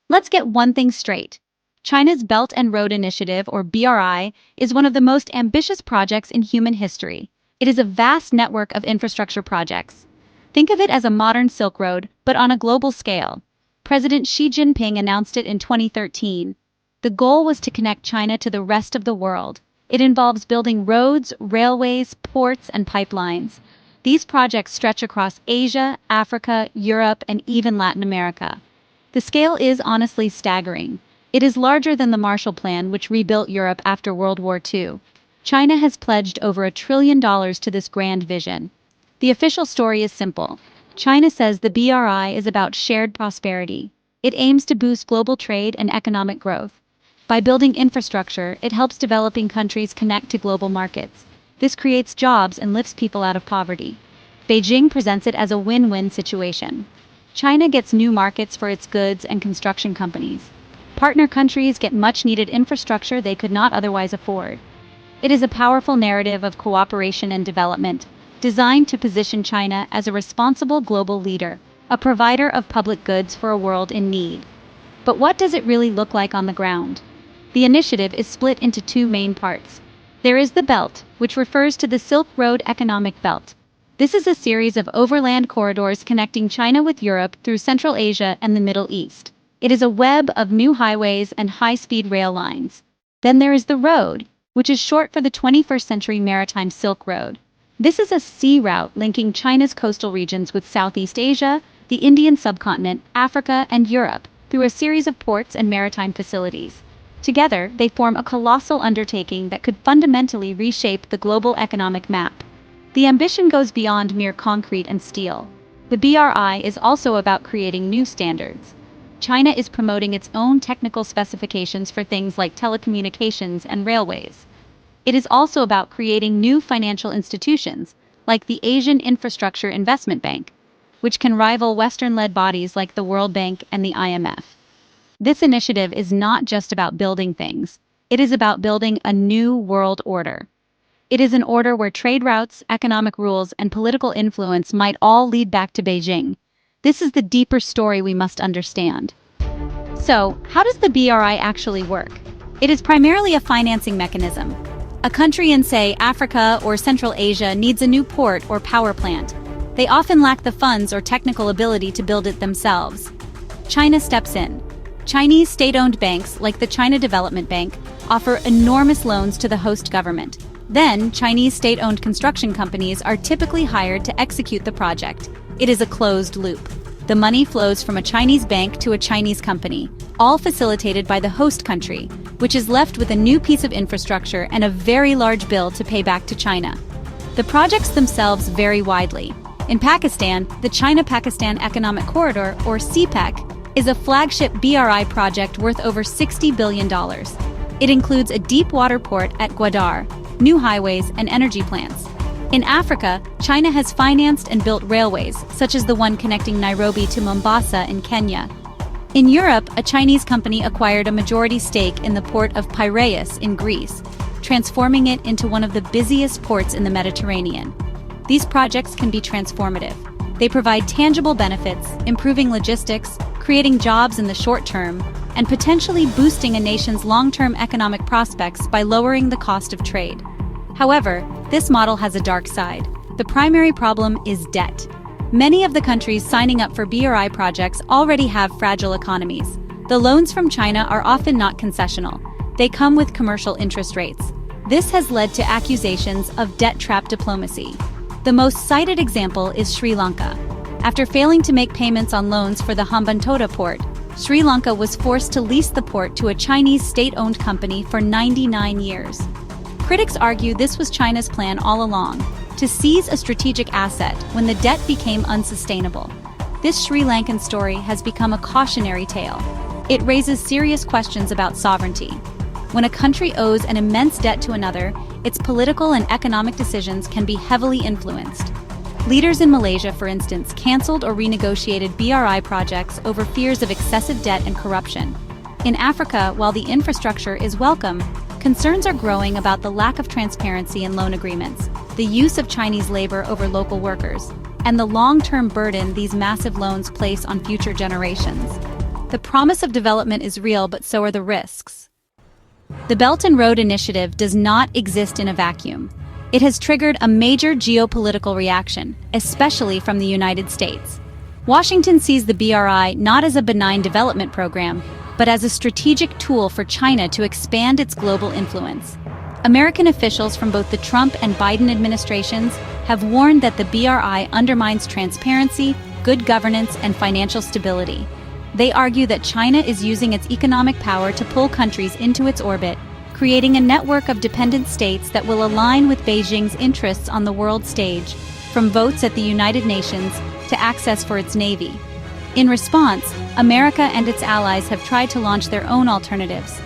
Let's get one thing straight. China's Belt and Road Initiative, or BRI, is one of the most ambitious projects in human history. It is a vast network of infrastructure projects. Think of it as a modern Silk Road, but on a global scale. President Xi Jinping announced it in 2013. The goal was to connect China to the rest of the world. It involves building roads, railways, ports, and pipelines. These projects stretch across Asia, Africa, Europe, and even Latin America. The scale is honestly staggering. It is larger than the Marshall Plan, which rebuilt Europe after World War II. China has pledged over $1 trillion to this grand vision. The official story is simple. China says the BRI is about shared prosperity. It aims to boost global trade and economic growth. By building infrastructure, it helps developing countries connect to global markets. This creates jobs and lifts people out of poverty. Beijing presents it as a win-win situation. China gets new markets for its goods and construction companies. Partner countries get much-needed infrastructure they could not otherwise afford. It is a powerful narrative of cooperation and development, designed to position China as a responsible global leader, a provider of public goods for a world in need. But what does it really look like on the ground? The initiative is split into two main parts. There is the Belt, which refers to the Silk Road Economic Belt. This is a series of overland corridors connecting China with Europe through Central Asia and the Middle East. It is a web of new highways and high-speed rail lines. Then there is the Road, which is short for the 21st Century Maritime Silk Road. This is a sea route linking China's coastal regions with Southeast Asia, the Indian subcontinent, Africa, and Europe, through a series of ports and maritime facilities. Together, they form a colossal undertaking that could fundamentally reshape the global economic map. The ambition goes beyond mere concrete and steel. The BRI is also about creating new standards. China is promoting its own technical specifications for things like telecommunications and railways. It is also about creating new financial institutions, like the Asian Infrastructure Investment Bank, which can rival Western-led bodies like the World Bank and the IMF. This initiative is not just about building things. It is about building a new world order. It is an order where trade routes, economic rules, and political influence might all lead back to Beijing. This is the deeper story we must understand. So, how does the BRI actually work? It is primarily a financing mechanism. A country in, say, Africa or Central Asia needs a new port or power plant. They often lack the funds or technical ability to build it themselves. China steps in. Chinese state-owned banks, like the China Development Bank, offer enormous loans to the host government. Then, Chinese state-owned construction companies are typically hired to execute the project. It is a closed loop. The money flows from a Chinese bank to a Chinese company, all facilitated by the host country, which is left with a new piece of infrastructure and a very large bill to pay back to China. The projects themselves vary widely. In Pakistan, the China-Pakistan Economic Corridor, or CPEC, is a flagship BRI project worth over $60 billion. It includes a deep water port at Gwadar, new highways, and energy plants. In Africa, China has financed and built railways, such as the one connecting Nairobi to Mombasa in Kenya. In Europe, a Chinese company acquired a majority stake in the port of Piraeus in Greece, transforming it into one of the busiest ports in the Mediterranean. These projects can be transformative. They provide tangible benefits, improving logistics, creating jobs in the short term, and potentially boosting a nation's long-term economic prospects by lowering the cost of trade. However, this model has a dark side. The primary problem is debt. Many of the countries signing up for BRI projects already have fragile economies. The loans from China are often not concessional. They come with commercial interest rates. This has led to accusations of debt trap diplomacy. The most cited example is Sri Lanka. After failing to make payments on loans for the Hambantota port, Sri Lanka was forced to lease the port to a Chinese state-owned company for 99 years. Critics argue this was China's plan all along, to seize a strategic asset when the debt became unsustainable. This Sri Lankan story has become a cautionary tale. It raises serious questions about sovereignty. When a country owes an immense debt to another, its political and economic decisions can be heavily influenced. Leaders in Malaysia, for instance, canceled or renegotiated BRI projects over fears of excessive debt and corruption. In Africa, while the infrastructure is welcome, concerns are growing about the lack of transparency in loan agreements, the use of Chinese labor over local workers, and the long-term burden these massive loans place on future generations. The promise of development is real, but so are the risks. The Belt and Road Initiative does not exist in a vacuum. It has triggered a major geopolitical reaction, especially from the United States. Washington sees the BRI not as a benign development program, but as a strategic tool for China to expand its global influence. American officials from both the Trump and Biden administrations have warned that the BRI undermines transparency, good governance, and financial stability. They argue that China is using its economic power to pull countries into its orbit, creating a network of dependent states that will align with Beijing's interests on the world stage, from votes at the United Nations to access for its navy. In response, America and its allies have tried to launch their own alternatives.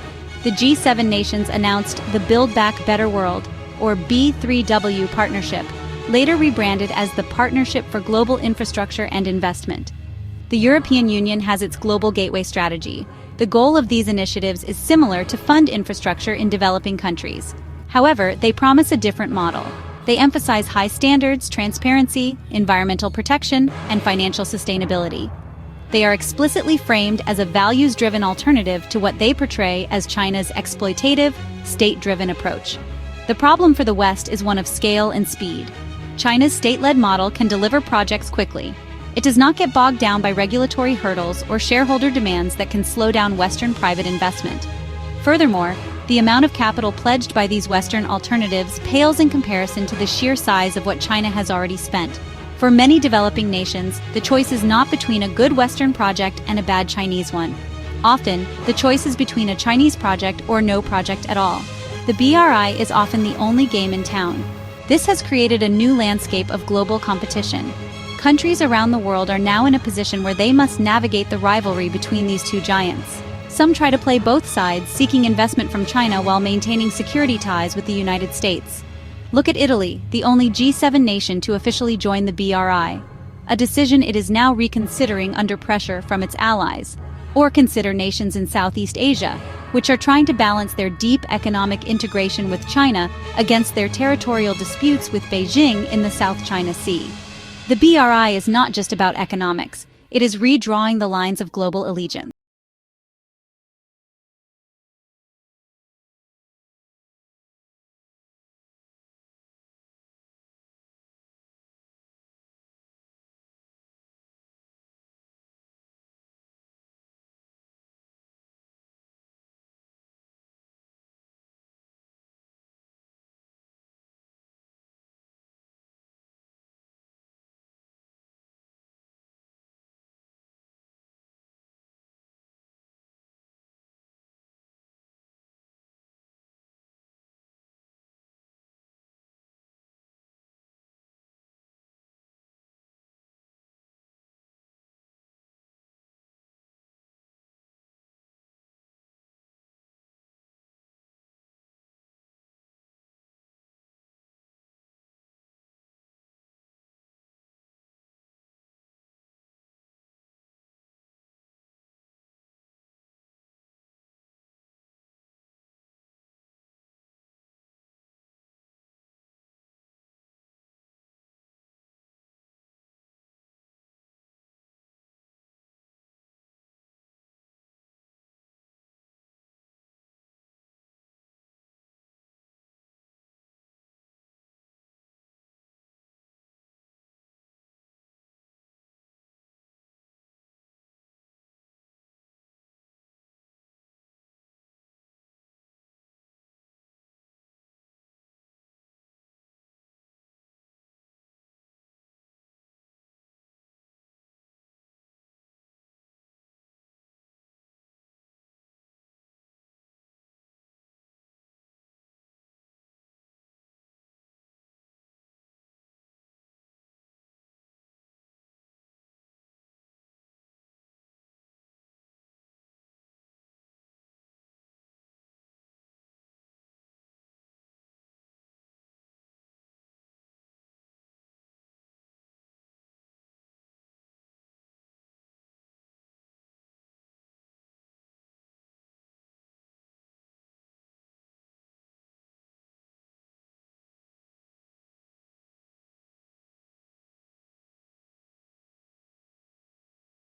The G7 nations announced the Build Back Better World, or B3W partnership, later rebranded as the Partnership for Global Infrastructure and Investment. The European Union has its Global Gateway strategy. The goal of these initiatives is similar to fund infrastructure in developing countries. However, they promise a different model. They emphasize high standards, transparency, environmental protection, and financial sustainability. They are explicitly framed as a values-driven alternative to what they portray as China's exploitative, state-driven approach. The problem for the West is one of scale and speed. China's state-led model can deliver projects quickly. It does not get bogged down by regulatory hurdles or shareholder demands that can slow down Western private investment. Furthermore, the amount of capital pledged by these Western alternatives pales in comparison to the sheer size of what China has already spent. For many developing nations, the choice is not between a good Western project and a bad Chinese one. Often, the choice is between a Chinese project or no project at all. The BRI is often the only game in town. This has created a new landscape of global competition. Countries around the world are now in a position where they must navigate the rivalry between these two giants. Some try to play both sides, seeking investment from China while maintaining security ties with the United States. Look at Italy, the only G7 nation to officially join the BRI, a decision it is now reconsidering under pressure from its allies. Or consider nations in Southeast Asia, which are trying to balance their deep economic integration with China against their territorial disputes with Beijing in the South China Sea. The BRI is not just about economics, it is redrawing the lines of global allegiance.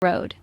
Road.